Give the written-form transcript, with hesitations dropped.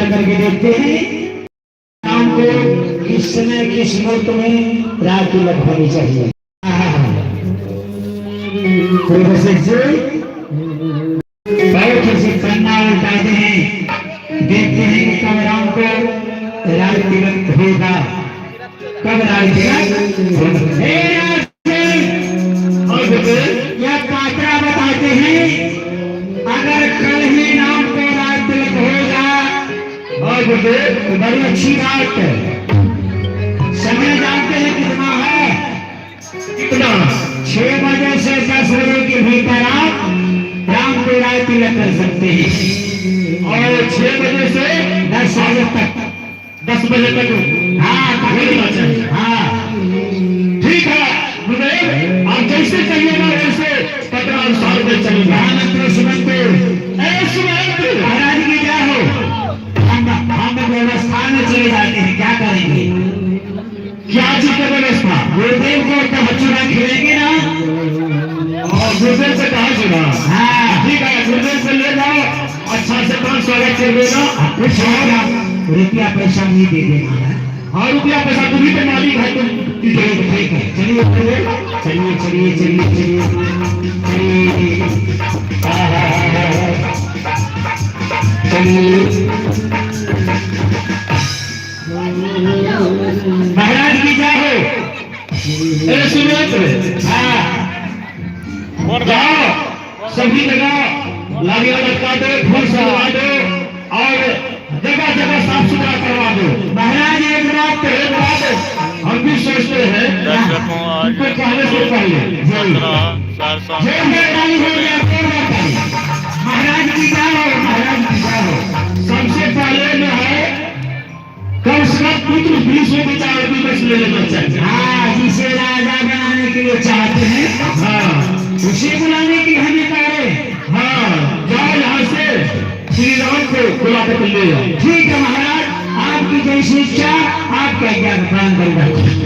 करके देखते हैं शाम को किस समय किस मुहूर्त में रात तिलक होनी चाहिए। बैठ से पन्ना उल्टाते हैं, देखते हैं कि कब राम को रात तिलक होगा, कब रात तिलक या पात्रा बताते हैं अगर कल ही राम को रात तिलक होगा और तो बड़ी अच्छी बात है। समय जानते हैं कितना है? कितना? 6 बजे से 10 बजे के भीतर आप राम को रात तिलक कर सकते हैं और 6 बजे से 10 बजे तक 10 बजे तक हाँ हाँ ठीक है। आप जैसे चाहिएगा वैसे 15 साल में चलेगा। महाराज की क्या हो, हम व्यवस्था में चले जाते हैं, क्या करेंगे? क्या चीज का व्यवस्था? गुरुदेव को तब चुना खिलेंगे ना, और गुरुदेव से कहा चुना। हाँ ठीक है, गुरुदेव से ले जाओ, अच्छा से 5 स्वागत कर देना, कुछ और रुपया पैसा नहीं दे देना। हाँ रुपया पैसा तुम्ही तो मालिक है, तुम ठीक है। चलिए चलिए चलिए चलिए चलिए महाराज की क्या हो? जाओ सभी जगह लालिया लटका दो, फूल सजवा दो और जगह जगह साफ सुथरा करवा दो। महाराज एक बात हम भी सोचते हैं उनको कहने से पहले महाराज की क्या हो, महाराज की क्या हो? सबसे पहले जो है कम से कम पुत्र 20 विचार की बस ले लेना चाहिए। हाँ जिसे राजा बनाने के लिए चाहते हैं, हाँ उसे बुलाने की हम निकाले। हाँ जाओ यहाँ से श्री राम को बुला कर ले जाओ। ठीक है महाराज, आपकी जैसी इच्छा, आपका ज्ञान प्रदान करूंगा।